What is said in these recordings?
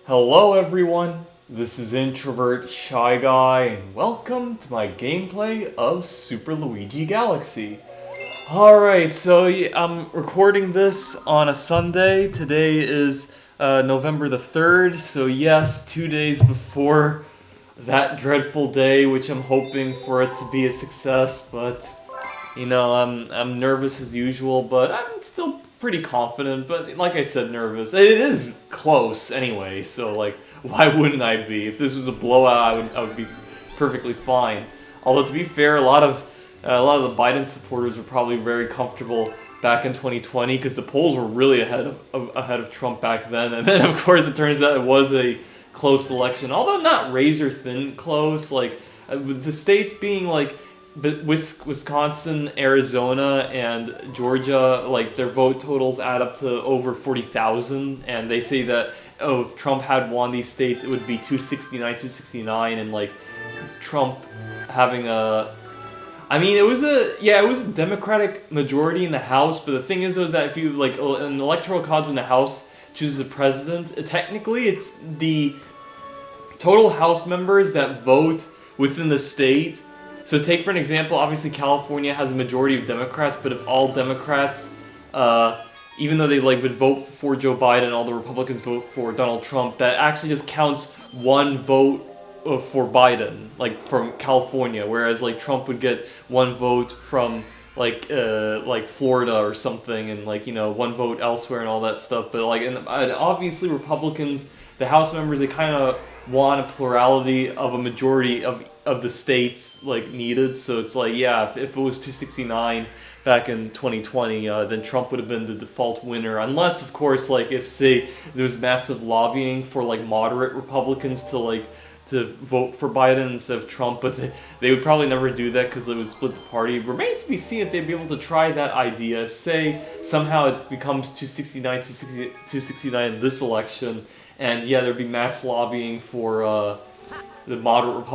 Hello everyone, this is Introvert Shy Guy, and welcome to my gameplay of Super Luigi Galaxy. Alright, so I'm recording this on a Sunday. Today is November the 3rd, so yes, 2 days before that dreadful day, which I'm hoping for it to be a success, but I'm nervous as usual, but I'm still pretty confident. But like I said, nervous. It is close anyway, so like, why wouldn't I be? If this was a blowout, I would be perfectly fine. Although to be fair, a lot of the Biden supporters were probably very comfortable back in 2020 because the polls were really ahead of Trump back then. And then of course it turns out it was a close election, although not razor thin close. Like with the states being like. But Wisconsin, Arizona, and Georgia, like their vote totals add up to over 40,000, and they say that if Trump had won these states, it would be 269, and like Trump having it was a Democratic majority in the House, but the thing is that if you like an electoral college in the House chooses a president, technically it's the total House members that vote within the state. So take for an example, obviously California has a majority of Democrats, but if all Democrats, even though they would vote for Joe Biden, all the Republicans vote for Donald Trump, that actually just counts one vote for Biden, like from California, whereas like Trump would get one vote from like Florida or something, and one vote elsewhere and all that stuff. But and obviously Republicans, the House members, they kind of want a plurality of a majority of the states needed. So it's if it was 269 back in 2020, then Trump would have been the default winner, unless of course if say there was massive lobbying for moderate Republicans to vote for Biden instead of Trump, but they would probably never do that because they would split the party. It remains to be seen if they'd be able to try that idea. If say somehow it becomes 269 in this election, and there'd be mass lobbying for the moderate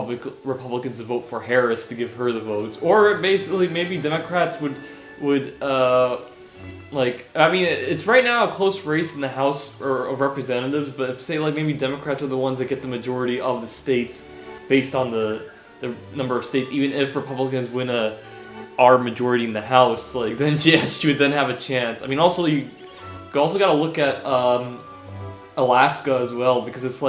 Republicans to vote for Harris to give her the votes, or basically maybe Democrats would it's right now a close race in the House of Representatives, but if say maybe Democrats are the ones that get the majority of the states based on the number of states, even if Republicans win our majority in the House, then yes, she would then have a chance. I mean, also you also got to look at Alaska as well, because it's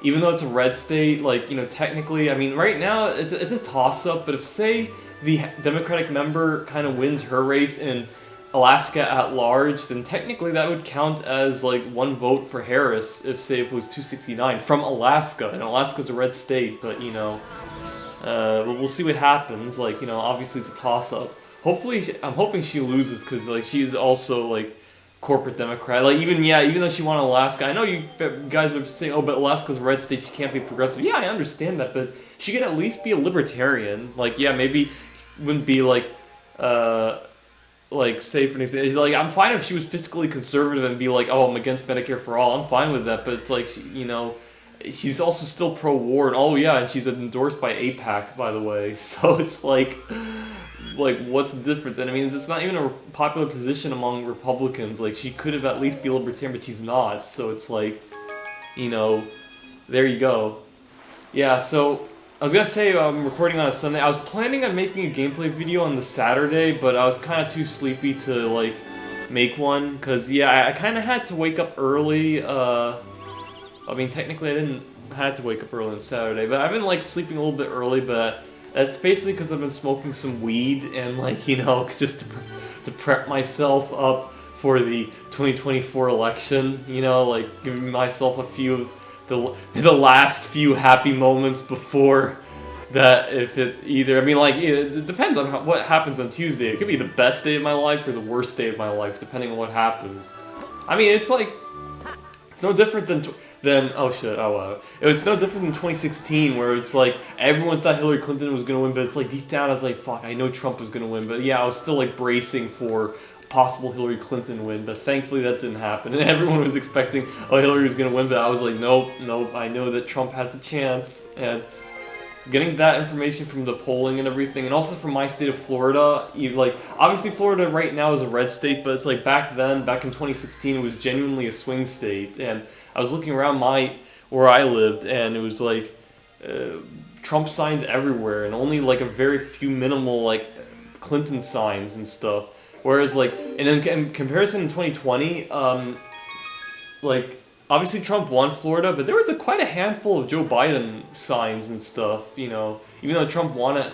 even though it's a red state, technically, I mean, right now it's a toss-up, but if, say, the Democratic member kind of wins her race in Alaska at large, then technically that would count as, one vote for Harris, if it was 269 from Alaska, and Alaska's a red state, but, we'll see what happens. Obviously it's a toss-up. Hopefully, I'm hoping she loses, because, she's also, corporate Democrat. Even though she won Alaska, I know you guys would say, oh, but Alaska's a red state, she can't be progressive. Yeah, I understand that, but she could at least be a libertarian. Maybe wouldn't be say for an example, I'm fine if she was fiscally conservative and be oh, I'm against Medicare for all. I'm fine with that, but it's she's also still pro-war, and oh yeah, and she's endorsed by AIPAC, by the way. So it's what's the difference? And I mean, it's not even a popular position among Republicans. She could have at least be libertarian, but she's not. So it's there you go. Yeah, so I was gonna say I'm recording on a Sunday. I was planning on making a gameplay video on the Saturday, but I was kind of too sleepy to make one, because I kind of had to wake up early. I mean, technically I didn't had to wake up early on Saturday, but I've been sleeping a little bit early, but that's basically because I've been smoking some weed and just to prep myself up for the 2024 election, giving myself a few of the last few happy moments before that. If it either, I mean, it depends on what happens on Tuesday. It could be the best day of my life or the worst day of my life, depending on what happens. I mean, it's it's no different than it's no different than 2016, where it's everyone thought Hillary Clinton was gonna win, but it's deep down I was fuck, I know Trump was gonna win, but yeah, I was still bracing for a possible Hillary Clinton win, but thankfully that didn't happen, and everyone was expecting, oh, Hillary was gonna win, but I was nope, I know that Trump has a chance. And getting that information from the polling and everything, and also from my state of Florida, obviously Florida right now is a red state, but it's back then, back in 2016, it was genuinely a swing state, and I was looking around where I lived, and it was like Trump signs everywhere, and only like a very few minimal like Clinton signs and stuff. Whereas like in comparison in 2020, like obviously Trump won Florida, but there was quite a handful of Joe Biden signs and stuff. You know, even though Trump won it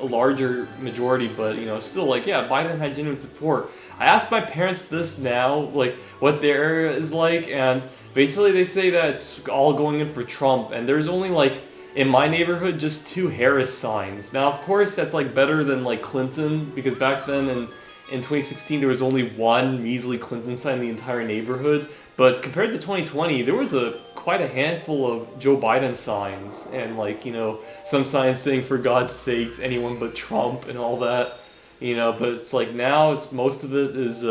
a larger majority, but you know, still like yeah, Biden had genuine support. I asked my parents this now, like what their area is like, and basically they say that it's all going in for Trump, and there's only like in my neighborhood just 2 Harris signs. Now of course that's like better than like Clinton, because back then in 2016 there was only 1 measly Clinton sign in the entire neighborhood. But compared to 2020, there was quite a handful of Joe Biden signs, and like, you know, some signs saying "for God's sakes, anyone but Trump" and all that, you know. But it's like now, it's most of it is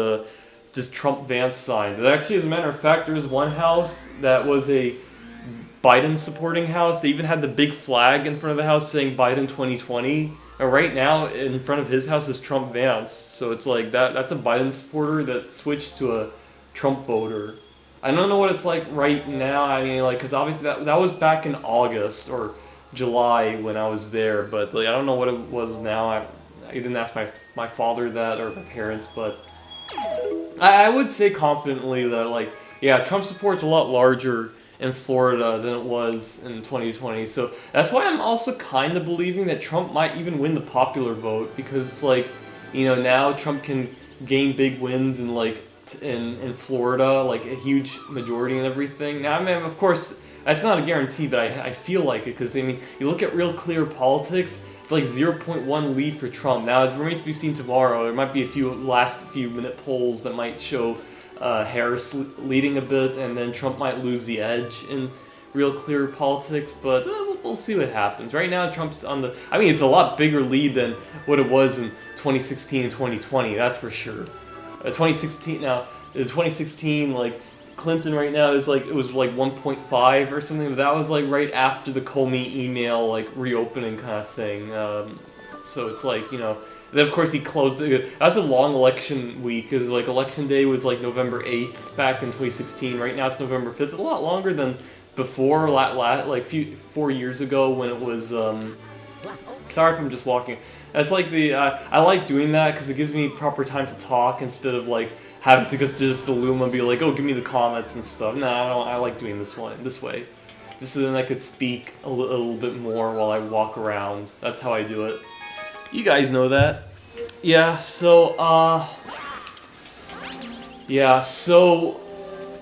just Trump Vance signs. And actually, as a matter of fact, there was one house that was a Biden supporting house. They even had the big flag in front of the house saying Biden 2020. And right now, in front of his house is Trump Vance. So it's like that's a Biden supporter that switched to a Trump voter. I don't know what it's like right now. I mean, like, because obviously that was back in August or July when I was there, but like I don't know what it was now. I didn't ask my father that or my parents, but I would say confidently that like yeah, Trump support's a lot larger in Florida than it was in 2020. So that's why I'm also kind of believing that Trump might even win the popular vote, because it's like, you know, now Trump can gain big wins in like in Florida, like a huge majority and everything. Now, I mean, of course, that's not a guarantee, but I feel like it, because I mean, you look at Real Clear Politics, it's like 0.1 lead for Trump. Now, it remains to be seen tomorrow. There might be a few last few minute polls that might show Harris leading a bit, and then Trump might lose the edge in Real Clear Politics, but we'll see what happens. Right now, Trump's on the... I mean, it's a lot bigger lead than what it was in 2016 and 2020, that's for sure. 2016, like, Clinton right now is like, it was like 1.5 or something, but that was like right after the Comey email, like, reopening kind of thing. So it's like, you know, then of course he closed it. That's a long election week, because like election day was like November 8th back in 2016. Right now it's November 5th, a lot longer than before, like 4 years ago when it was, sorry if I'm just walking. That's like the, I like doing that because it gives me proper time to talk instead of like having to go to just the Luma and be like, oh, give me the comments and stuff. No, I don't. I like doing this way, just so then I could speak a little bit more while I walk around. That's how I do it. You guys know that. Yeah, so,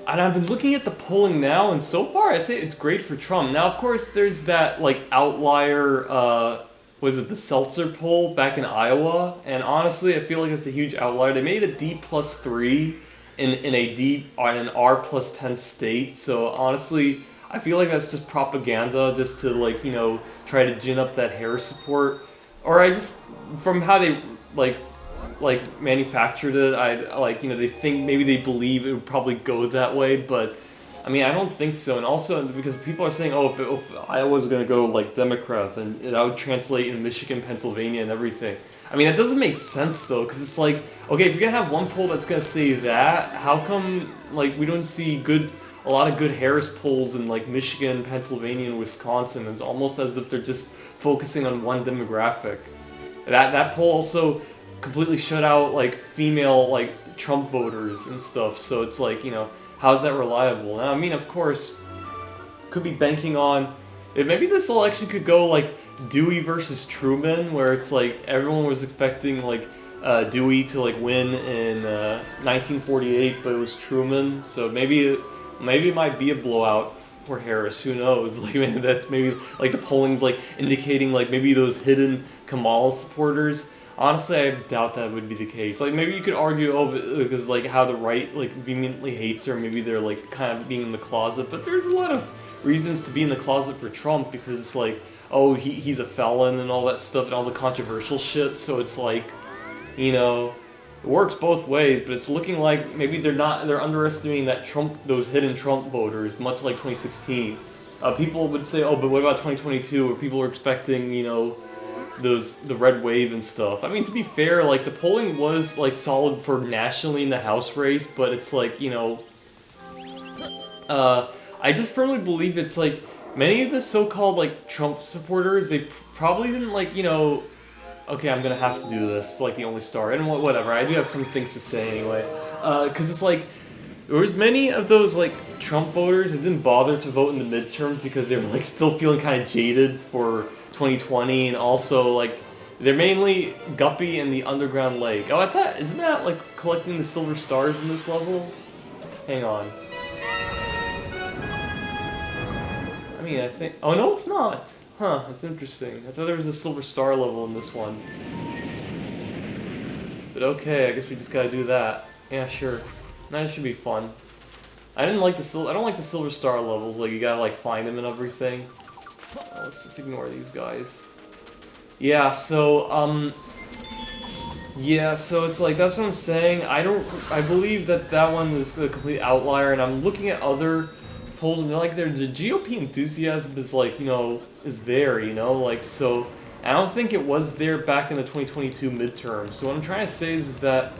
and I've been looking at the polling now, and so far I'd say it's great for Trump. Now, of course, there's that, like, outlier, was it the Seltzer poll back in Iowa? And honestly, I feel like it's a huge outlier. They made a D+3 in an R+10 state, so honestly, I feel like that's just propaganda, just to, like, you know, try to gin up that Harris support. Or I just, from how they, like manufactured it, I like, you know, they think, maybe they believe it would probably go that way, but I mean, I don't think so. And also because people are saying, oh, if Iowa's going to go like Democrat, then that would translate in Michigan, Pennsylvania, and everything. I mean, that doesn't make sense though, because it's like, okay, if you're going to have one poll that's going to say that, how come like we don't see a lot of good Harris polls in like Michigan, Pennsylvania, and Wisconsin? It's almost as if they're just focusing on one demographic. That poll also completely shut out like female like Trump voters and stuff. So it's like, you know, how's that reliable? Now, I mean, of course, could be banking on maybe this election could go like Dewey versus Truman, where it's like everyone was expecting like Dewey to like win in 1948, but it was Truman. So maybe it might be a blowout for Harris. Who knows? Like, maybe that's maybe like the polling's like indicating like maybe those hidden Kamala supporters. Honestly, I doubt that would be the case. Like, maybe you could argue, oh, because like how the right like vehemently hates her, maybe they're like kind of being in the closet. But there's a lot of reasons to be in the closet for Trump, because it's like, oh, he's a felon and all that stuff and all the controversial shit. So it's like, you know, it works both ways. But it's looking like maybe they're underestimating that those hidden Trump voters, much like 2016. People would say, oh, but what about 2022, where people are expecting, you know, the red wave and stuff. I mean, to be fair, like the polling was like solid for nationally in the House race, but it's like, you know, I just firmly believe it's like many of the so-called like Trump supporters, they probably didn't like, you know, okay, I'm gonna have to do this. It's like the only story, and whatever. I do have some things to say anyway, because it's like there was many of those like Trump voters that didn't bother to vote in the midterms because they were like still feeling kind of jaded for 2020, and also like they're mainly Guppy and the Underground Lake. Oh, I thought isn't that like collecting the silver stars in this level? Hang on. I mean, I think. Oh no, it's not. Huh, that's interesting. I thought there was a silver star level in this one. But okay, I guess we just gotta do that. Yeah, sure. That should be fun. I don't like the silver star levels. Like you gotta like find them and everything. Let's just ignore these guys. Yeah. So yeah. So it's like that's what I'm saying. I believe that one is a complete outlier, and I'm looking at other polls, and they're like, the GOP enthusiasm is like, you know, is there, you know, like, so I don't think it was there back in the 2022 midterm. So what I'm trying to say is that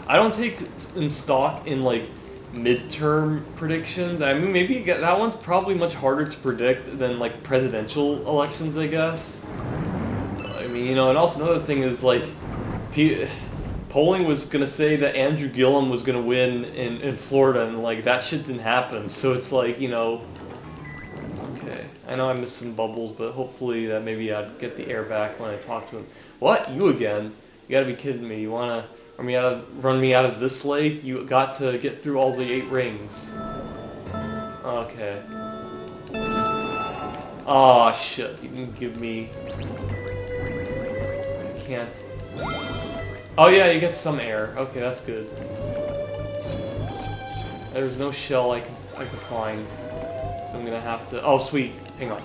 I don't take in stock in like midterm predictions. I mean, maybe that one's probably much harder to predict than like presidential elections, I guess. I mean, you know, and also another thing is like, polling was gonna say that Andrew Gillum was gonna win in Florida, and like that shit didn't happen. So it's like, you know, okay, I know I missed some bubbles, but hopefully that maybe I'd get the air back when I talk to him. What? You again? You gotta be kidding me. You wanna run me out of this lake? You got to get through all the 8 rings. Okay. Aw, shit. You didn't give me... I can't... Oh yeah, you get some air. Okay, that's good. There's no shell I can find, so I'm gonna have to. Oh sweet, hang on.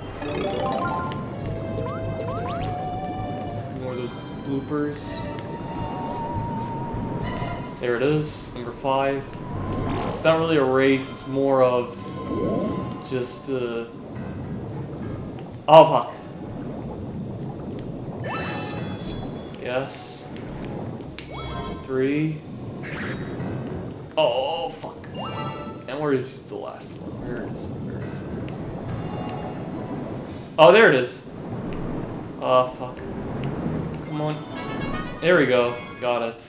Just ignore those bloopers. There it is, number 5. It's not really a race. It's more of just. Oh fuck. Yes. 3. Oh, fuck. And where is the last one? Where is it? Where is it? Where is it? Oh, there it is. Oh, fuck. Come on. There we go. Got it.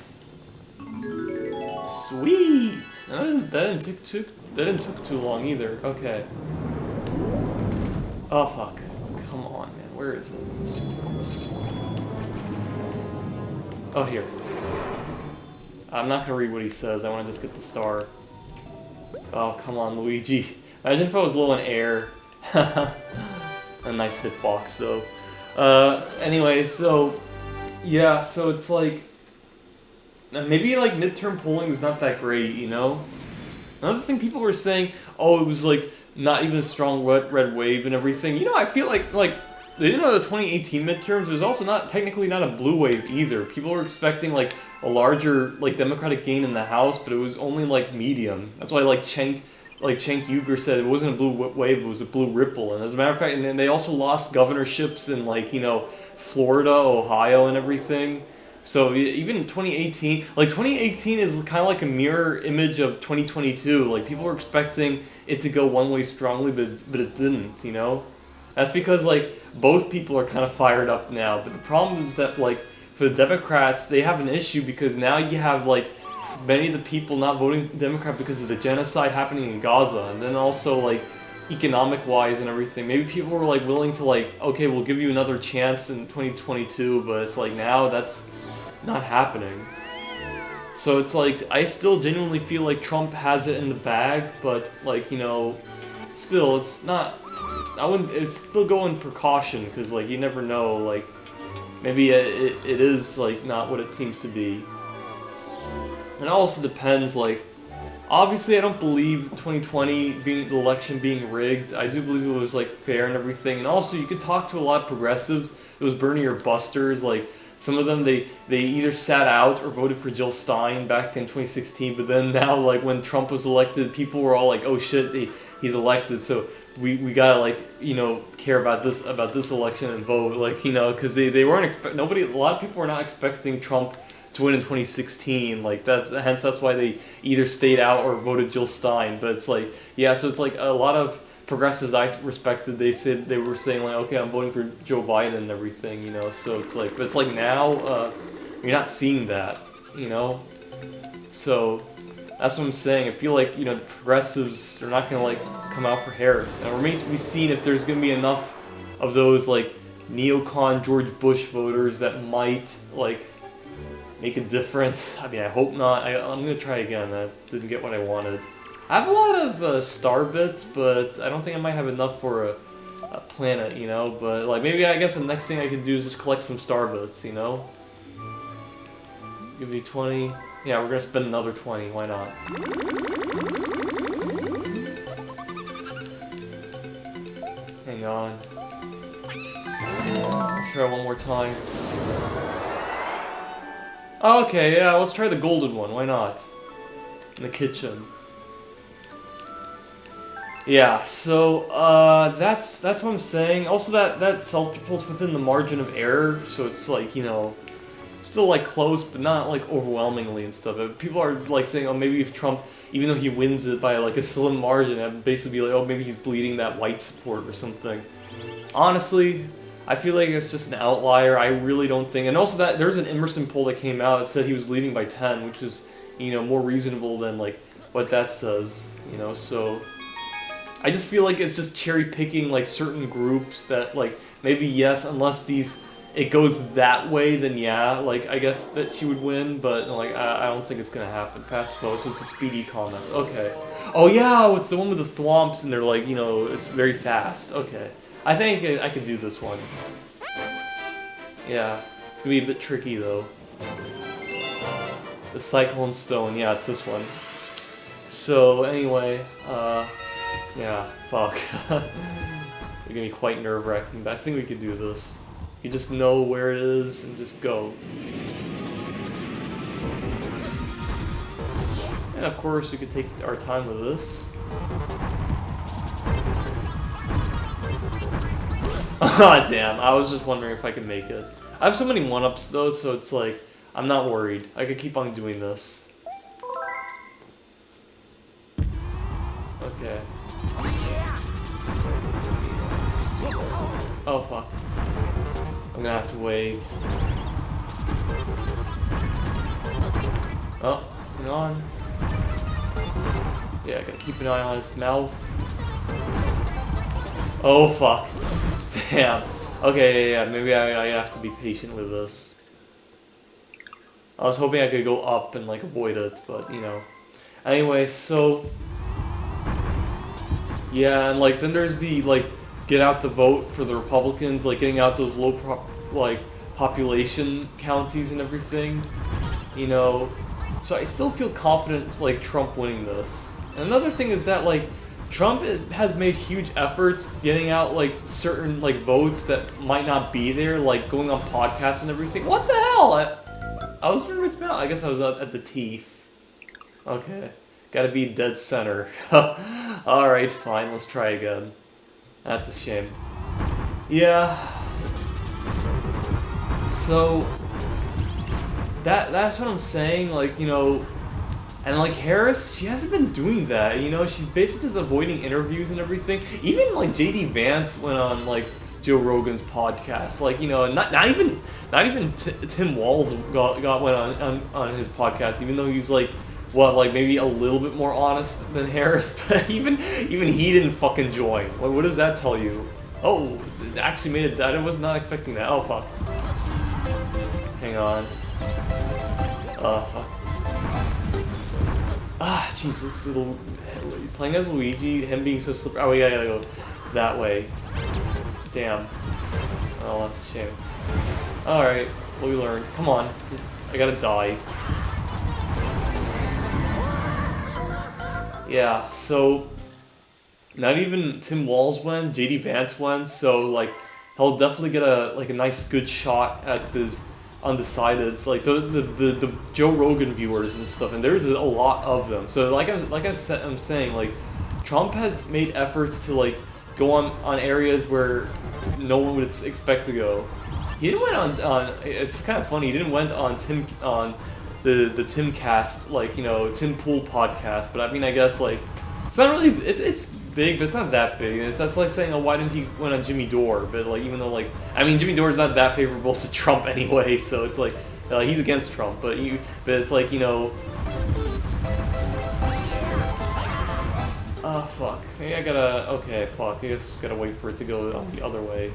Sweet. That didn't took too long either. Okay. Oh, fuck. Come on, man. Where is it? Oh, here. I'm not gonna read what he says. I want to just get the star. Oh, come on, Luigi. Imagine if I was low in air. A nice hitbox, though. Anyway, so... Yeah, so it's like... Maybe, like, midterm polling is not that great, you know? Another thing people were saying, oh, it was, like, not even a strong red wave and everything. You know, I feel like they didn't know the 2018 midterms. It was also technically not a blue wave either. People were expecting like a larger like Democratic gain in the House, but it was only like medium. That's why like Cenk Uygur said it wasn't a blue wave, it was a blue ripple. And as a matter of fact, and then they also lost governorships in like, you know, Florida, Ohio, and everything. So even in 2018, like 2018 is kind of like a mirror image of 2022. Like people were expecting it to go one way strongly, but it didn't, you know? That's because like both people are kind of fired up now. But the problem is that like for the Democrats, they have an issue because now you have like many of the people not voting Democrat because of the genocide happening in Gaza, and then also like economic wise and everything. Maybe people were like willing to like, okay, we'll give you another chance in 2022, but it's like now that's not happening. So it's like I still genuinely feel like Trump has it in the bag, but like, you know, still it's not. It's still going precaution because like you never know. Like maybe it is like not what it seems to be. And it also depends. Like obviously, I don't believe 2020 being the election being rigged. I do believe it was like fair and everything. And also, you could talk to a lot of progressives. It was Bernie or busters. Like some of them, they either sat out or voted for Jill Stein back in 2016. But then now, like when Trump was elected, people were all like, "Oh shit, he's elected." So we gotta like, you know, care about this election and vote, like, you know, because they weren't a lot of people were not expecting Trump to win in 2016. Like that's why they either stayed out or voted Jill Stein. But it's like, yeah, so it's like a lot of progressives I respected. They were saying like, okay, I'm voting for Joe Biden and everything, you know. So it's like, but it's like now you're not seeing that, you know. So that's what I'm saying. I feel like, you know, the progressives are not gonna like come out for Harris. And it remains to be seen if there's gonna be enough of those like neocon George Bush voters that might like make a difference. I mean, I hope not. I'm gonna try again. I didn't get what I wanted. I have a lot of star bits, but I don't think I might have enough for a planet, you know. But like maybe I guess the next thing I can do is just collect some star bits, you know. Give me 20. Yeah, we're gonna spend another 20. Why not? Hang on. Let's try one more time. Oh, okay, yeah, let's try the golden one. Why not? In the kitchen. Yeah, so that's what I'm saying. Also, that self-pulse within the margin of error, so it's like, you know, still like close, but not like overwhelmingly and stuff. People are like saying, oh, maybe if Trump, even though he wins it by like a slim margin, I'd basically be like, oh, maybe he's bleeding that white support or something. Honestly, I feel like it's just an outlier. I really don't think. And also that there's an Emerson poll that came out that said he was leading by 10, which was, you know, more reasonable than like what that says, you know. So I just feel like it's just cherry picking like certain groups that like maybe yes, unless it goes that way, then yeah, like I guess that she would win. But like I don't think it's gonna happen. Fast forward, so it's a speedy comment. Okay. Oh yeah, it's the one with the thwomps and they're like, you know, it's very fast. Okay. I think I could do this one. Yeah, it's gonna be a bit tricky though. The Cyclone Stone, yeah, it's this one. So anyway, yeah, fuck. It's gonna be quite nerve-wracking, but I think we could do this. You just know where it is and just go. And of course, we could take our time with this. Ah, damn. I was just wondering if I could make it. I have so many 1-ups though, so it's like, I'm not worried. I could keep on doing this. Okay. Oh, fuck. I'm gonna have to wait. Oh, hang on. Yeah, I gotta keep an eye on his mouth. Oh, fuck. Damn. Okay, yeah, maybe I have to be patient with this. I was hoping I could go up and, like, avoid it, but, you know. Anyway, so... Yeah, and, like, then there's the, like, get out the vote for the Republicans, like, getting out those low, population counties and everything. You know, so I still feel confident, like, Trump winning this. And another thing is that, like, Trump has made huge efforts getting out, like, certain, like, votes that might not be there, like, going on podcasts and everything. What the hell? I was in his mouth. I guess I was at the teeth. Okay. Gotta be dead center. Alright, fine. Let's try again. That's a shame. Yeah. So, that's what I'm saying, like, you know... And, like, Harris, she hasn't been doing that, you know? She's basically just avoiding interviews and everything. Even, like, J.D. Vance went on, like, Joe Rogan's podcast. Like, you know, not even Tim Walz went on his podcast, even though he's, like, what, like, maybe a little bit more honest than Harris. But even he didn't fucking join. What does that tell you? Oh, it actually made it. I was not expecting that. Oh, fuck. Hang on. Oh, fuck. Ah, Jesus, playing as Luigi, him being so slippery. Oh, yeah, I gotta go that way. Damn. Oh, that's a shame. Alright, what we learned. Come on. I gotta die. Yeah, so... Not even Tim Walz went, J.D. Vance went, so, like, he'll definitely get a nice, good shot at this undecideds, like the Joe Rogan viewers and stuff, and there's a lot of them. So I'm saying, like, Trump has made efforts to, like, go on areas where no one would expect to go. He didn't went on. It's kind of funny. He didn't went on the Timcast, like, you know, Tim Pool podcast. But I mean, I guess like it's not really. It's big, but it's not that big. That's like saying, oh, why didn't he went on Jimmy Dore? But like, even though like, I mean, Jimmy Dore is not that favorable to Trump anyway, so it's like he's against Trump. But it's like, you know. Oh fuck. Maybe I gotta. Okay, fuck. I guess gotta wait for it to go on the other way.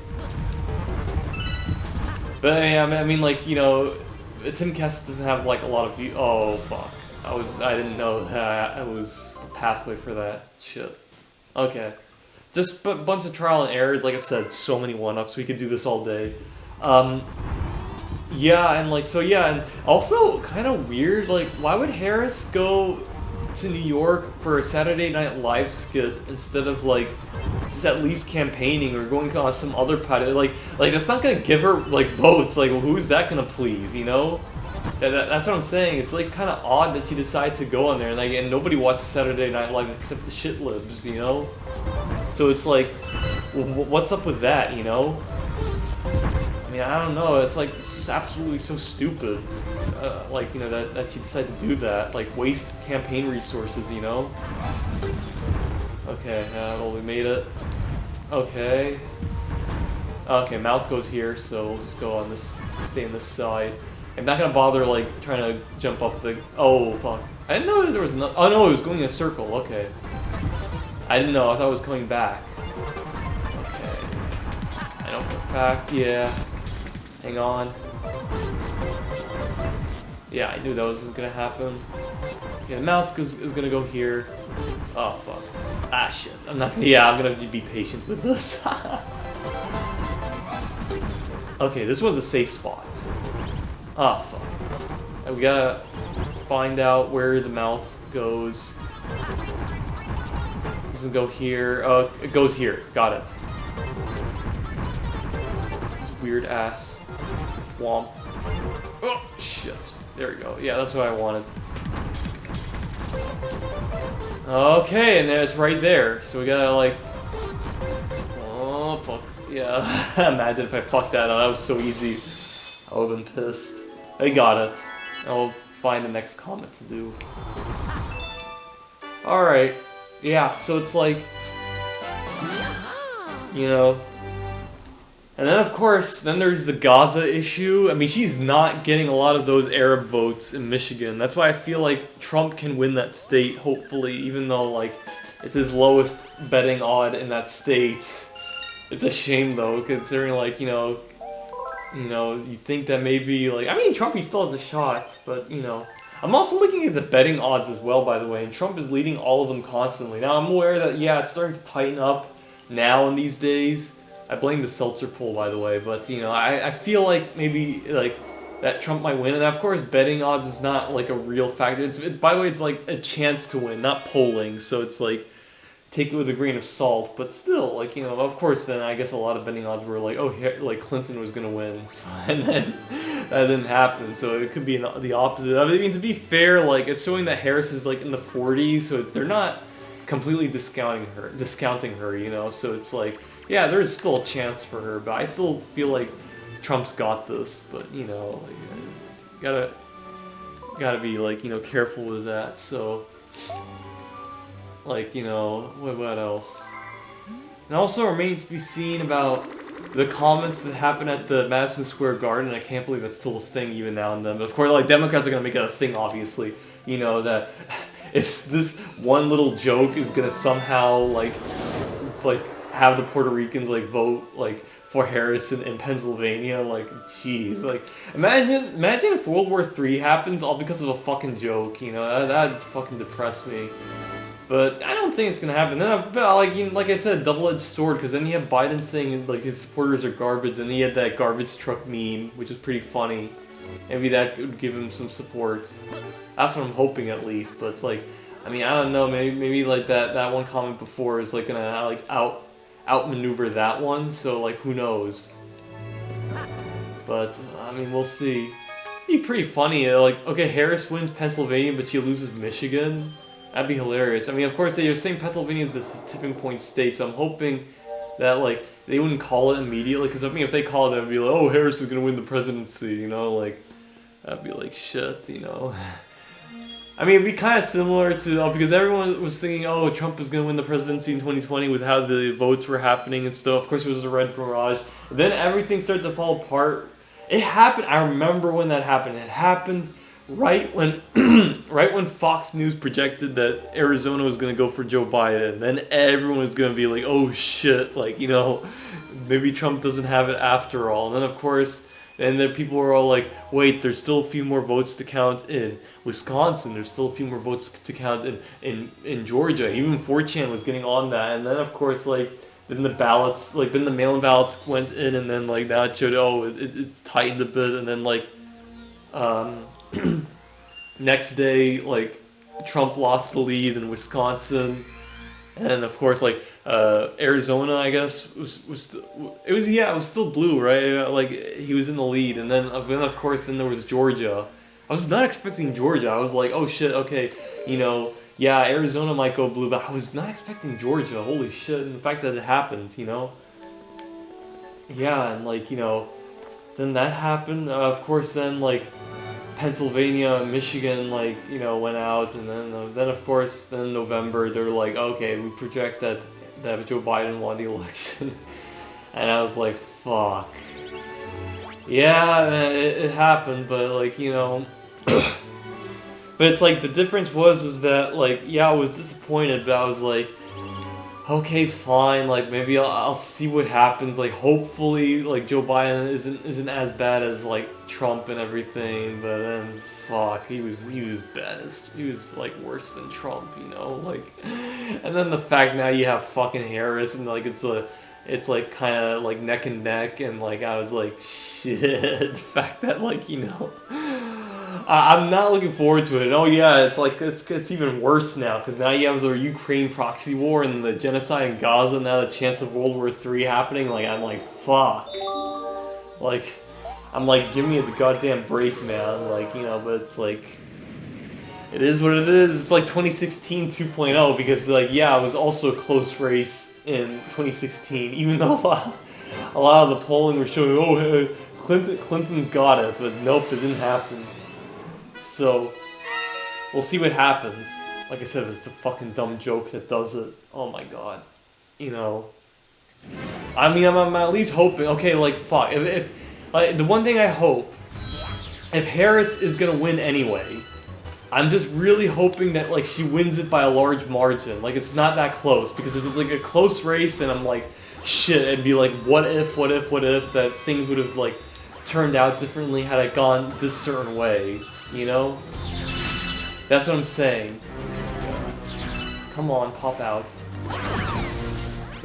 But yeah, I mean, like, you know, Timcast doesn't have like a lot of view. Oh fuck. I didn't know that it was a pathway for that. Shit. Okay. Just a bunch of trial and errors. Like I said, so many one-ups. We could do this all day. Yeah, and like, so yeah, and also kind of weird. Like, why would Harris go to New York for a Saturday Night Live skit instead of like just at least campaigning or going on some other party? Like that's not gonna give her like votes. Like, well, who's that gonna please? You know? That's what I'm saying. It's like kind of odd that you decide to go on there, and like, and nobody watches Saturday Night Live except the shit libs, you know. So it's like, what's up with that, you know? I mean, I don't know. It's like, it's just absolutely so stupid. Like, you know, that you decide to do that, like waste campaign resources, you know. Okay, well, we made it. Okay. Okay, mouth goes here, so we'll just go on this, stay on this side. I'm not gonna bother like trying to jump up the. Oh fuck! I didn't know there was no. Oh no, it was going in a circle. Okay. I didn't know. I thought it was coming back. Okay. I know for a fact. Yeah. Hang on. Yeah, I knew that was gonna happen. Okay, the mouth is gonna go here. Oh fuck. Ah shit. I'm not gonna. Yeah, I'm gonna be patient with this. Okay, this one's a safe spot. Ah, fuck. And we gotta find out where the mouth goes. It doesn't go here. Oh, it goes here. Got it. This weird ass swamp. Oh, shit. There we go. Yeah, that's what I wanted. Okay, and then it's right there. So we gotta, like... Oh, fuck. Yeah. Imagine if I fucked that up. That was so easy. I would've been pissed. I got it. I'll find the next comment to do. Alright. Yeah, so it's like... You know... And then, of course, then there's the Gaza issue. I mean, she's not getting a lot of those Arab votes in Michigan. That's why I feel like Trump can win that state, hopefully, even though, like, it's his lowest betting odd in that state. It's a shame, though, considering, like, you know, you think that maybe, like, I mean, Trump, he still has a shot, but, you know. I'm also looking at the betting odds as well, by the way, and Trump is leading all of them constantly. Now, I'm aware that, yeah, it's starting to tighten up now in these days. I blame the Seltzer poll, by the way, but, you know, I feel like maybe, like, that Trump might win. And, of course, betting odds is not, like, a real factor. It's by the way, it's, like, a chance to win, not polling, so it's, like, take it with a grain of salt, but still, like, you know, of course, then I guess a lot of betting odds were like, oh, like, Clinton was gonna win, so, and then that didn't happen, so it could be the opposite. I mean, to be fair, like, it's showing that Harris is, like, in the 40s, so they're not completely discounting her, you know, so it's like, yeah, there's still a chance for her, but I still feel like Trump's got this, but, you know, like, gotta be, like, you know, careful with that, so... Like, you know, what else? And also remains to be seen about the comments that happen at the Madison Square Garden. I can't believe that's still a thing even now and then. But of course, like, Democrats are gonna make it a thing, obviously. You know, that if this one little joke is gonna somehow, like have the Puerto Ricans, like, vote, like, for Harris in Pennsylvania, like, jeez, like, imagine if World War III happens all because of a fucking joke, you know, that'd fucking depress me. But I don't think it's gonna happen. Then, like I said, double-edged sword. Because then you have Biden saying like his supporters are garbage, and he had that garbage truck meme, which is pretty funny. Maybe that would give him some support. That's what I'm hoping, at least. But like, I mean, I don't know. Maybe like that one comment before is like gonna like outmaneuver that one. So like, who knows? But I mean, we'll see. It'd be pretty funny. Like, okay, Harris wins Pennsylvania, but she loses Michigan. That'd be hilarious. I mean, of course, they're saying Pennsylvania is the tipping point state, so I'm hoping that like they wouldn't call it immediately, because I mean if they call it, they'd be like, oh, Harris is gonna win the presidency, you know, like I'd be like shit, you know. I mean, it'd be kind of similar to because everyone was thinking, oh, Trump is gonna win the presidency in 2020 with how the votes were happening and stuff. Of course, it was a red barrage. Then everything started to fall apart. It happened. I remember when that happened. It happened right when, right when Fox News projected that Arizona was gonna go for Joe Biden. Then everyone was gonna be like, oh shit, like you know, maybe Trump doesn't have it after all. And then of course. And then people were all like, wait, there's still a few more votes to count in Wisconsin. There's still a few more votes to count in Georgia. Even 4chan was getting on that. And then, of course, like, then the ballots, like, then the mail-in ballots went in. And then, like, now it showed, oh, it's tightened a bit. And then, like, next day, like, Trump lost the lead in Wisconsin. And, of course, like, Arizona, I guess, was still blue, right? Like he was in the lead, and then of course then there was Georgia. I was not expecting Georgia. I was like, oh shit, okay, you know, yeah, Arizona might go blue, but I was not expecting Georgia. Holy shit! And the fact that it happened, you know. Yeah, and like you know, then that happened. Of course, then like Pennsylvania and Michigan, like you know, went out, and then of course, then in November they're like, okay, we project that Joe Biden won the election. And I was like, fuck. Yeah, it happened, but like, you know. But it's like, the difference was that, like, yeah, I was disappointed, but I was like, okay, fine, like, maybe I'll see what happens. Like, hopefully, like, Joe Biden isn't as bad as, like, Trump and everything, but then, fuck, he was bad he was, like, worse than Trump, you know, like, and then the fact now you have fucking Harris, and, like, it's like, kind of, like, neck and neck, and, like, I was like, shit, the fact that, like, you know, I'm not looking forward to it. And oh yeah, it's like it's even worse now because now you have the Ukraine proxy war and the genocide in Gaza. Now the chance of World War III happening. Like I'm like fuck. Like I'm like give me the goddamn break, man. Like you know, but it's like it is what it is. It's like 2016 2.0 because like yeah, it was also a close race in 2016. Even though a lot of the polling was showing oh Clinton's got it, but nope, that didn't happen. So, we'll see what happens. Like I said, it's a fucking dumb joke that does it. Oh my god. You know. I mean, I'm at least hoping. Okay, like, fuck. If like, the one thing I hope, if Harris is gonna win anyway, I'm just really hoping that, like, she wins it by a large margin. Like, it's not that close. Because if it's, like, a close race, then I'm like, shit, it'd be like, what if, that things would have, like, turned out differently had it gone this certain way. You know? That's what I'm saying. Come on, pop out.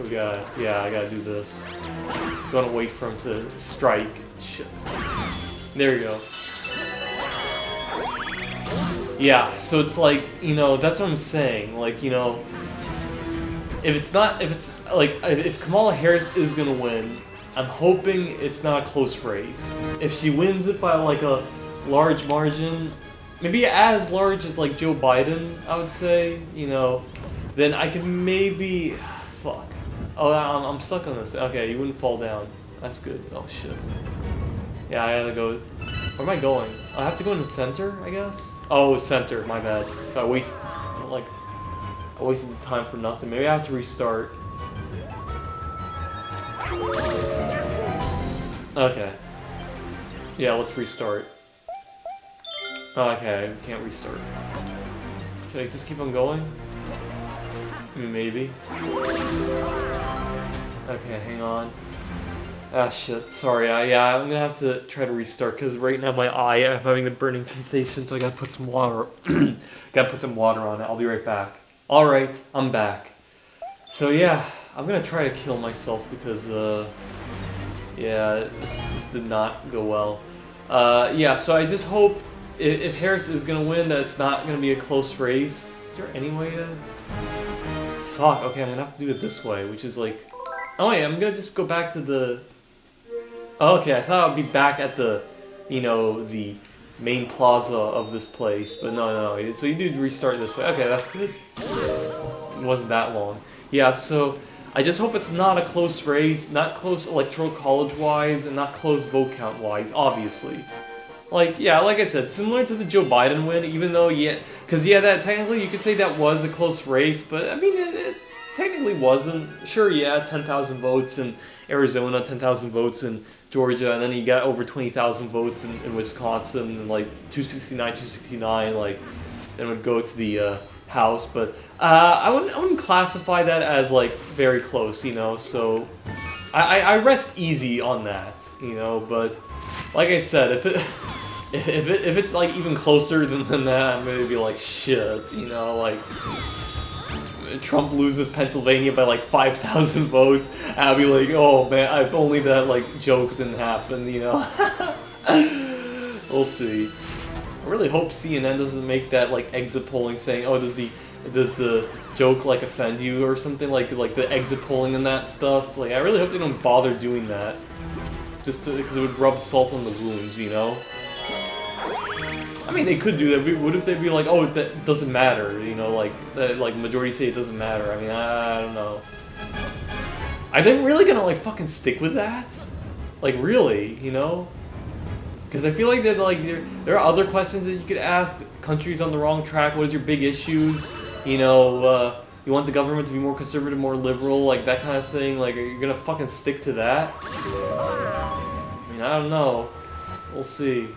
We gotta, yeah, I gotta do this. Don't wanna wait for him to strike. Shit. There you go. Yeah, so it's like, you know, that's what I'm saying. Like, you know, if Kamala Harris is gonna win, I'm hoping it's not a close race. If she wins it by like a large margin, maybe as large as like Joe Biden, I would say, you know, then I could maybe, fuck. Oh, I'm stuck on this. Okay, you wouldn't fall down. That's good. Oh shit. Yeah, I gotta go. Where am I going? I have to go in the center, I guess? Oh, center, my bad. So I wasted the time for nothing. Maybe I have to restart. Okay. Yeah, let's restart. Okay, we can't restart. Should I just keep on going? Maybe. Okay, hang on. Ah, shit. Sorry. Yeah, I'm gonna have to try to restart because right now my eye, I'm having a burning sensation, so I gotta put some water. Gotta put some water on it. I'll be right back. All right, I'm back. So yeah, I'm gonna try to kill myself because yeah, this did not go well. Yeah, so I just hope. If Harris is gonna win, that it's not gonna be a close race. Is there any way to... Fuck, okay, I'm gonna have to do it this way, which is like... Oh yeah, I'm gonna just go back to the... Oh, okay, I thought I'd be back at the, you know, the main plaza of this place, but no. So you did restart this way. Okay, that's good. It wasn't that long. Yeah, so I just hope it's not a close race, not close electoral college-wise, and not close vote count-wise, obviously. Like, yeah, like I said, similar to the Joe Biden win, even though, yeah, because, yeah, that technically, you could say that was a close race, but, I mean, it technically wasn't. Sure, yeah, 10,000 votes in Arizona, 10,000 votes in Georgia, and then you got over 20,000 votes in Wisconsin, and, like, 269, like, then would go to the, House, but, I wouldn't classify that as, like, very close, you know, so, I rest easy on that, you know, but, like I said, if it's like even closer than that, I'm gonna be like, shit, you know, like Trump loses Pennsylvania by like 5,000 votes, and I'll be like, oh man, if only that like joke didn't happen, you know. We'll see. I really hope CNN doesn't make that like exit polling saying, oh, does the joke like offend you or something, like the exit polling and that stuff. Like I really hope they don't bother doing that. Just because it would rub salt on the wounds, you know? I mean, they could do that. What if they'd be like, oh, that doesn't matter, you know? Like majority say it doesn't matter. I mean, I don't know. Are they really gonna, like, fucking stick with that? Like, really, you know? Because I feel like that, like, there are other questions that you could ask. Countries on the wrong track. What is your big issues? You know, you want the government to be more conservative, more liberal, like that kind of thing. Like, are you gonna fucking stick to that? I mean, I don't know. We'll see.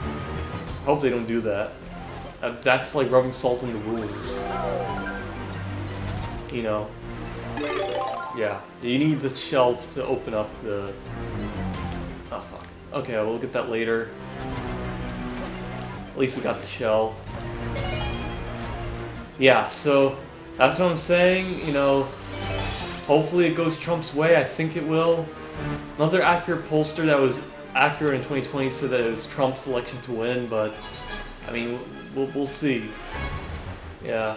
I hope they don't do that. That's like rubbing salt in the wounds. You know. Yeah. You need the shelf to open up the... Oh, fuck. Okay, we'll get that later. At least we got the shell. Yeah, so... That's what I'm saying, you know, hopefully it goes Trump's way. I think it will. Another accurate pollster that was accurate in 2020 said that it was Trump's election to win, but, I mean, we'll see. Yeah.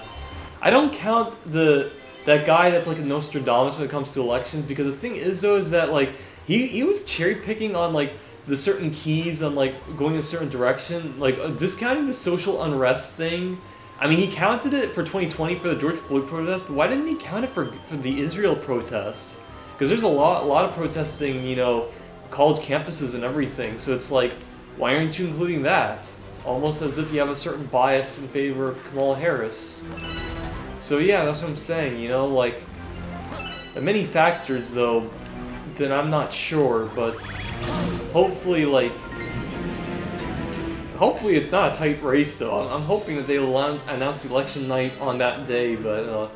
I don't count that guy that's like a Nostradamus when it comes to elections, because the thing is, though, is that, like, he was cherry-picking on, like, the certain keys on, like, going in a certain direction, like, discounting the social unrest thing. I mean, he counted it for 2020 for the George Floyd protest, but why didn't he count it for the Israel protests? Because there's a lot of protesting, you know, college campuses and everything. So it's like, why aren't you including that? It's almost as if you have a certain bias in favor of Kamala Harris. So yeah, that's what I'm saying. You know, like, there are many factors though that I'm not sure, but hopefully, like. Hopefully it's not a tight race, though. I'm hoping that they'll announce election night on that day, but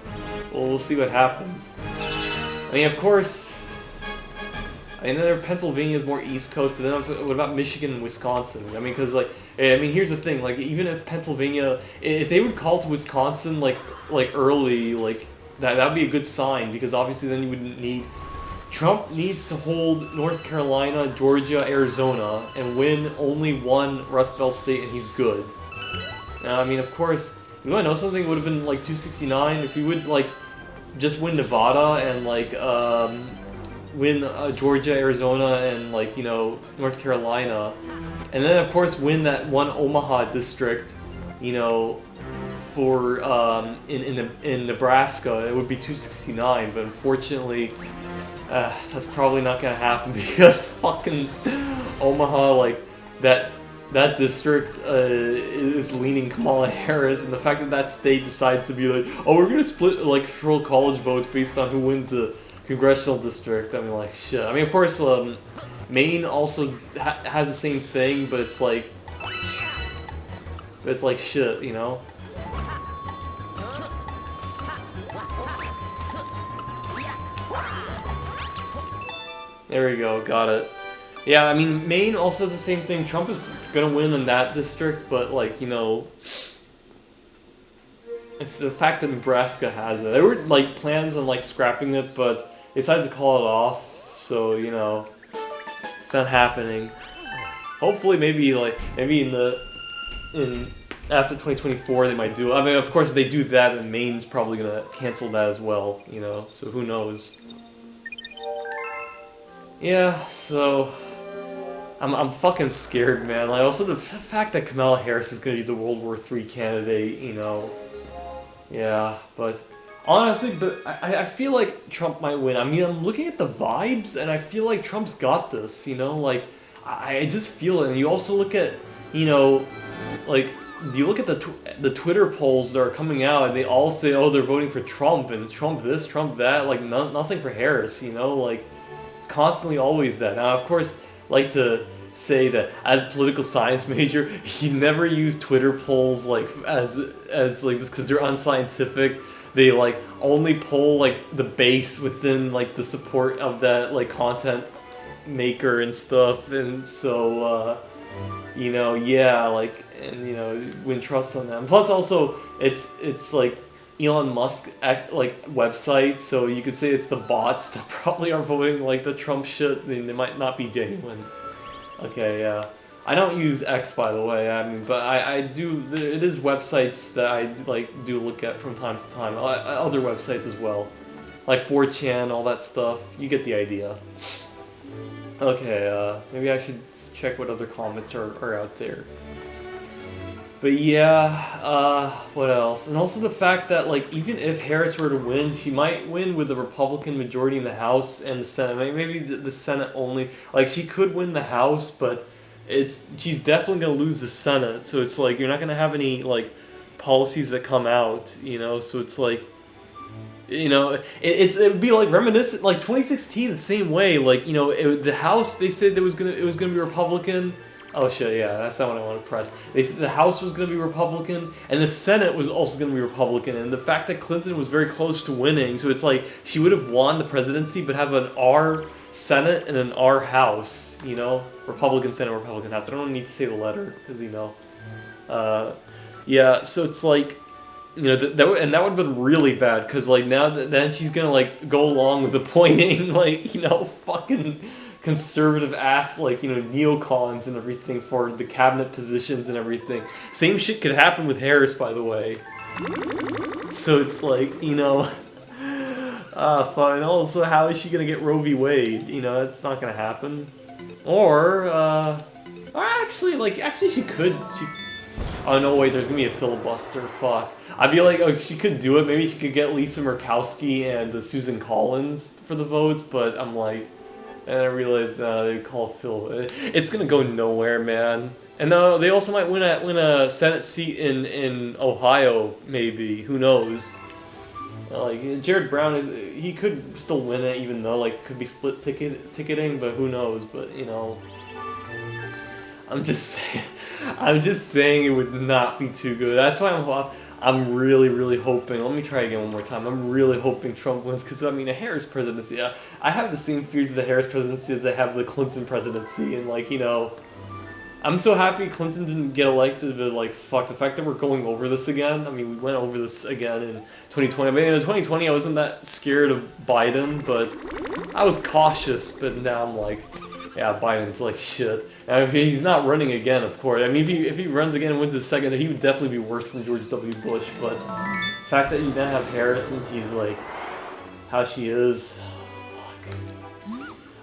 we'll see what happens. I mean, of course, I know Pennsylvania is more East Coast, but then what about Michigan and Wisconsin? I mean, because, like, I mean, here's the thing, like, even if Pennsylvania, if they would call to Wisconsin, like early, like, that would be a good sign, because obviously then you wouldn't need... Trump needs to hold North Carolina, Georgia, Arizona, and win only one Rust Belt state, and he's good. Now, I mean, of course, you want to know something? It would have been like 269 if he would like just win Nevada and like win Georgia, Arizona, and like, you know, North Carolina, and then of course win that one Omaha district, you know, for in Nebraska. It would be 269, but unfortunately. That's probably not gonna happen because fucking Omaha, like, that district is leaning Kamala Harris, and the fact that that state decides to be like, oh, we're gonna split electoral college votes based on who wins the congressional district. I mean, like, shit. I mean, of course, Maine also has the same thing, but it's like shit, you know? There we go, got it. Yeah, I mean, Maine also has the same thing. Trump is gonna win in that district, but, like, you know, it's the fact that Nebraska has it. There were, like, plans on, like, scrapping it, but they decided to call it off, so, you know, it's not happening. Hopefully, maybe after 2024 they might do it. I mean, of course, if they do that, then Maine's probably gonna cancel that as well, you know, so who knows. Yeah, so I'm fucking scared, man. Like, also the fact that Kamala Harris is gonna be the World War III candidate, you know. Yeah, but Honestly, but I feel like Trump might win. I mean, I'm looking at the vibes, and I feel like Trump's got this, you know? Like, I just feel it. And you also look at, you know, like, you look at the Twitter polls that are coming out, and they all say, oh, they're voting for Trump, and Trump this, Trump that, like, nothing for Harris, you know? Like, it's constantly always that. Now, of course, like to say that as a political science major, you never use Twitter polls, like, as like this, because they're unscientific. They like only poll like the base within like the support of that like content maker and stuff, and so you know, yeah, like, and you know, win trust on them. Plus also it's like Elon Musk like website, so you could say it's the bots that probably are voting like the Trump shit. I mean, they might not be genuine. Okay, yeah. I don't use X, by the way. I mean, but I do. It is websites that I like do look at from time to time. Other websites as well, like 4chan, all that stuff. You get the idea. Okay, maybe I should check what other comments are out there. But yeah, what else? And also the fact that like even if Harris were to win, she might win with a Republican majority in the House and the Senate. Maybe the Senate only. Like she could win the House, but she's definitely gonna lose the Senate, so it's like you're not gonna have any like policies that come out, you know. So it's like, you know, it would be like reminiscent, like 2016, the same way. Like, you know, the House, they said it was gonna be Republican. Oh shit, yeah, that's not what I want to press. They said the House was gonna be Republican, and the Senate was also gonna be Republican. And the fact that Clinton was very close to winning, so it's like she would have won the presidency, but have an R Senate and an R House, you know? Republican Senate, Republican House. I don't need to say the letter, because, you know. Yeah, so it's like, you know, that would have been really bad, because, like, now then she's gonna, like, go along with appointing, like, you know, fucking conservative ass, like, you know, neocons and everything for the cabinet positions and everything. Same shit could happen with Harris, by the way. So it's like, you know... fine. Also, how is she gonna get Roe v. Wade? You know, it's not gonna happen. Or actually she could. Oh no, wait, there's gonna be a filibuster. Fuck. I'd be like, oh, she could do it. Maybe she could get Lisa Murkowski and Susan Collins for the votes. But I'm like, and I realized they would call it it's gonna go nowhere, man. And they also might win a Senate seat in Ohio, maybe. Who knows? Like, Jared Brown, he could still win it, even though, like, could be split ticketing, but who knows, but, you know. I'm just saying it would not be too good. That's why I'm really, really hoping, let me try again one more time, I'm really hoping Trump wins, because, I mean, a Harris presidency, I have the same fears of the Harris presidency as I have the Clinton presidency, and, like, you know, I'm so happy Clinton didn't get elected, but like, fuck, the fact that we're going over this again, I mean, we went over this again in 2020. I mean, in 2020, I wasn't that scared of Biden, but I was cautious, but now I'm like, yeah, Biden's like shit. And if he's not running again, of course. I mean, if he runs again and wins his second, he would definitely be worse than George W. Bush, but the fact that you then have Harris and she's like, how she is, fuck.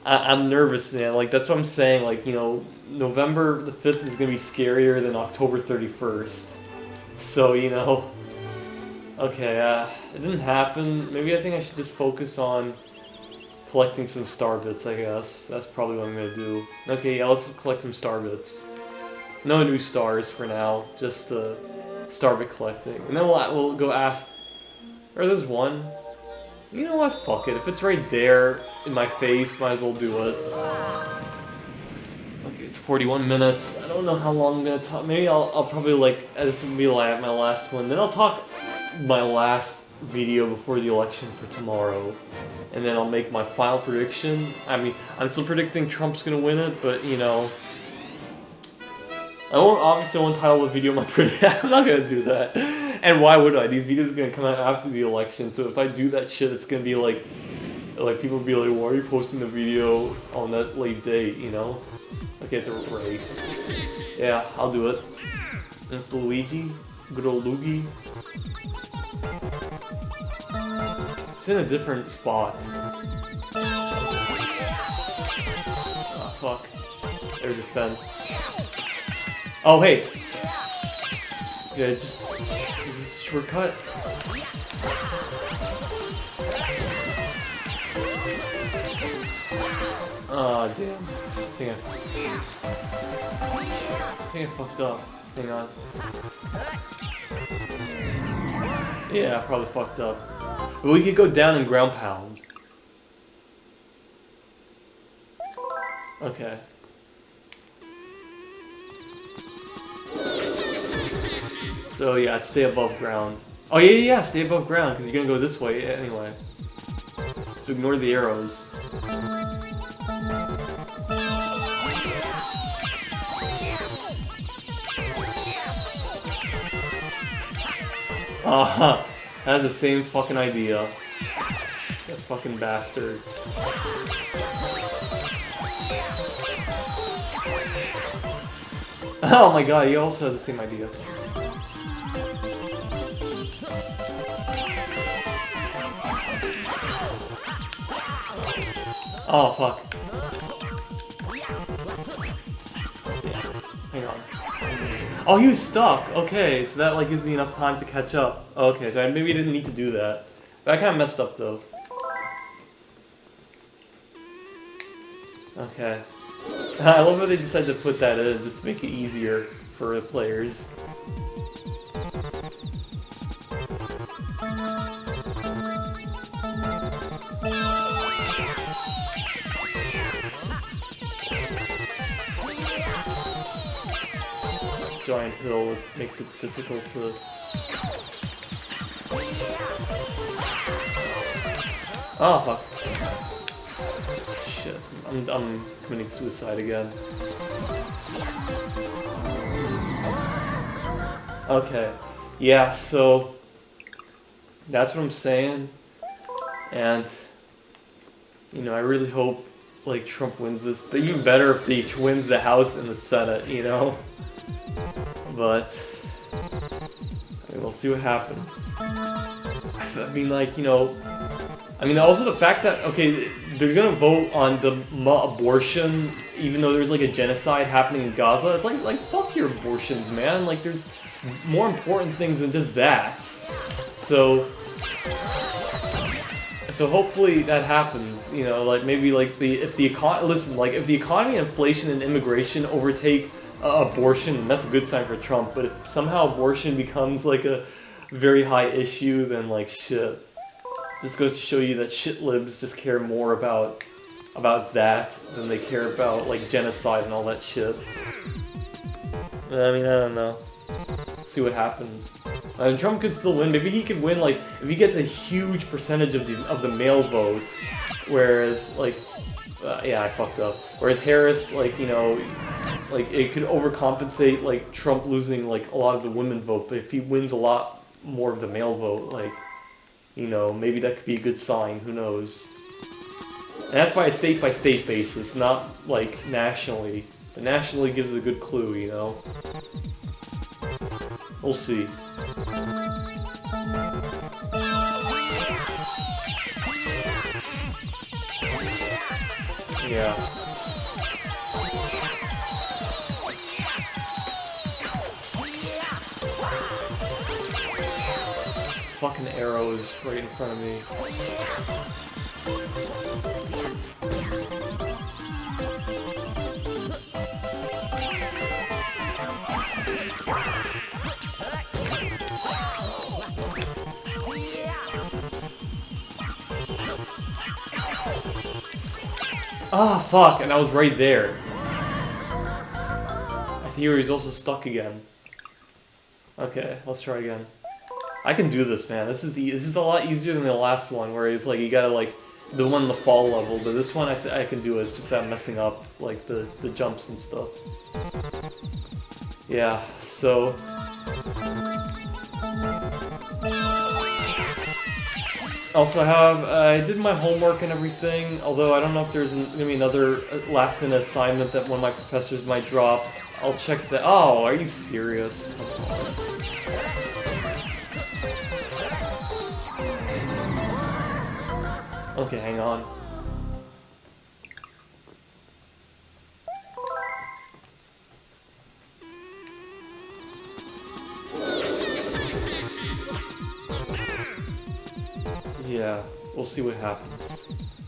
I'm nervous, man. Like, that's what I'm saying, like, you know, November the 5th is going to be scarier than October 31st. So, you know... Okay, it didn't happen. Maybe I think I should just focus on collecting some star bits, I guess. That's probably what I'm going to do. Okay, yeah, let's collect some star bits. No new stars for now, just star bit collecting. And then we'll go ask... Or there's one. You know what? Fuck it. If it's right there in my face, might as well do it. Okay, it's 41 minutes. I don't know how long I'm gonna talk. Maybe I'll probably like, this will be like my last one. Then I'll talk my last video before the election for tomorrow. And then I'll make my final prediction. I mean, I'm still predicting Trump's gonna win it, but you know. Obviously I won't title the video my prediction. I'm not gonna do that. And why would I? These videos are gonna come out after the election, so if I do that shit, it's gonna be like people will be like, why are you posting the video on that late date, you know? Okay, it's a race. Yeah, I'll do it. And it's Luigi. Good old Luigi. It's in a different spot. Oh, fuck. There's a fence. Oh, hey! Yeah, just... Is this a shortcut? Oh, damn. I think I fucked up. Hang on. Yeah, I probably fucked up. But we could go down and ground pound. Okay. So yeah, stay above ground. Oh yeah, stay above ground, because you're gonna go this way anyway. So ignore the arrows. That's the same fucking idea. That fucking bastard. Oh my god, he also has the same idea. Oh fuck. Hang on. Oh, he was stuck. Okay, so that like gives me enough time to catch up. Okay, so I maybe didn't need to do that. But I kind of messed up though. Okay. I love how they decided to put that in just to make it easier for the players. This giant hill makes it difficult to... Oh, fuck. Shit, I'm committing suicide again. Okay, yeah, so that's what I'm saying, and you know, I really hope like Trump wins this, but even better if he wins the House and the Senate, you know. But I mean, we'll see what happens. I mean, like, you know, I mean, also the fact that, okay, they're gonna vote on the abortion, even though there's like a genocide happening in Gaza. It's like fuck your abortions, man. Like, there's more important things than just that. So hopefully that happens. You know, like maybe like if the economy, inflation, and immigration overtake abortion, that's a good sign for Trump. But if somehow abortion becomes like a very high issue, then like shit. Just goes to show you that shit libs just care more about that than they care about like genocide and all that shit. I mean, I don't know. See what happens. Trump could still win. Maybe he could win like if he gets a huge percentage of the male vote, whereas like yeah, I fucked up. Whereas Harris, like, you know, like it could overcompensate like Trump losing like a lot of the women vote. But if he wins a lot more of the male vote, like, you know, maybe that could be a good sign, who knows. And that's by a state-by-state basis, not, like, nationally. The nationally gives a good clue, you know. We'll see. Yeah. Fucking arrows right in front of me. Ah, fuck, and I was right there. I hear he's also stuck again. Okay, let's try again. I can do this, man. This is a lot easier than the last one, where it's like you gotta like the one in the fall level. But this one I can do it. It's just that I'm messing up like the jumps and stuff. Yeah. So. Also, I did my homework and everything. Although I don't know if there's gonna be another last-minute assignment that one of my professors might drop. I'll check that. Oh, are you serious? Okay, hang on. Yeah, we'll see what happens.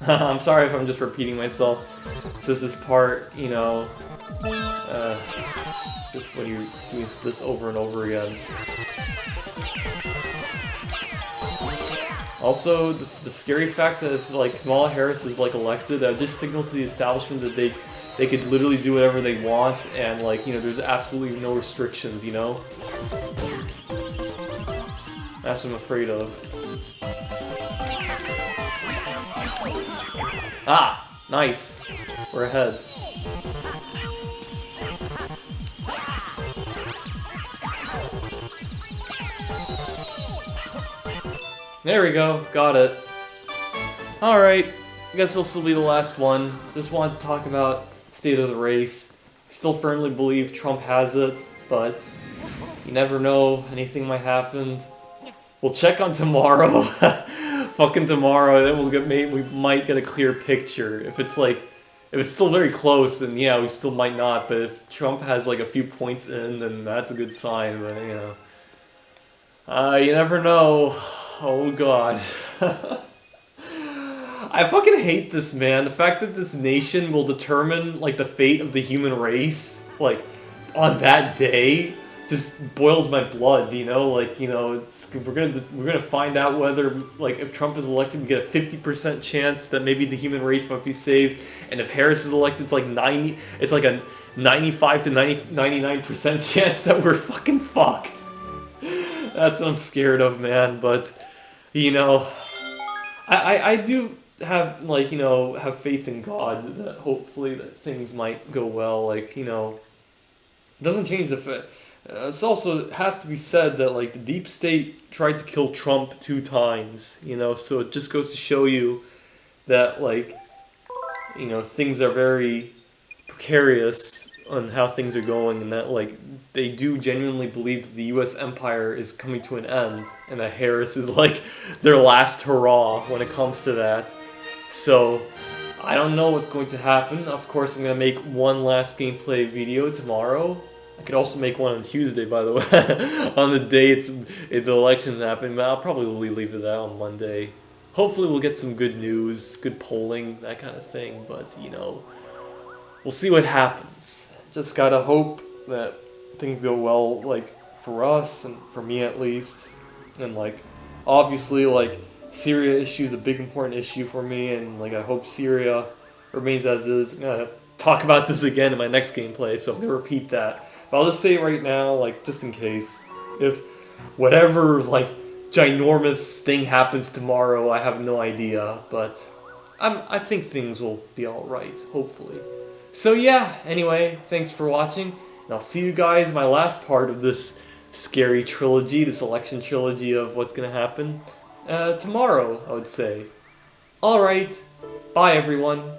I'm sorry if I'm just repeating myself. It's just this part, you know, just when you're doing this over and over again. Also, the scary fact that if like Kamala Harris is like elected, that just signal to the establishment that they could literally do whatever they want, and like, you know, there's absolutely no restrictions, you know? That's what I'm afraid of. Ah! Nice! We're ahead. There we go, got it. Alright, I guess this will be the last one. Just wanted to talk about state of the race. I still firmly believe Trump has it, but you never know, anything might happen. We'll check on tomorrow. Fucking tomorrow, then we might get a clear picture. If it's still very close, then yeah, we still might not, but if Trump has like a few points in, then that's a good sign, but you know. You never know. Oh god. I fucking hate this, man. The fact that this nation will determine, like, the fate of the human race, like, on that day, just boils my blood, you know? Like, you know, we're gonna find out whether, like, if Trump is elected, we get a 50% chance that maybe the human race might be saved, and if Harris is elected, it's like a 95 to 99% chance that we're fucking fucked. That's what I'm scared of, man, but, you know, I do have, like, you know, have faith in God that hopefully that things might go well, like, you know, it doesn't change the fact. It's also, it has to be said that, like, the deep state tried to kill Trump 2 times, you know, so it just goes to show you that, like, you know, things are very precarious on how things are going, and that, like, they do genuinely believe that the U.S. empire is coming to an end, and that Harris is, like, their last hurrah when it comes to that. So, I don't know what's going to happen. Of course, I'm going to make one last gameplay video tomorrow. I could also make one on Tuesday, by the way, on the day the election's happening, but I'll probably leave it out on Monday. Hopefully we'll get some good news, good polling, that kind of thing, but, you know, we'll see what happens. Just gotta hope that things go well, like, for us, and for me at least. And, like, obviously, like, Syria issue is a big important issue for me, and, like, I hope Syria remains as is. I'm gonna talk about this again in my next gameplay, so I'm gonna repeat that. But I'll just say it right now, like, just in case. If whatever, like, ginormous thing happens tomorrow, I have no idea, but I think things will be alright, hopefully. So yeah, anyway, thanks for watching, and I'll see you guys in my last part of this scary trilogy, this election trilogy of what's gonna happen, tomorrow, I would say. Alright, bye everyone.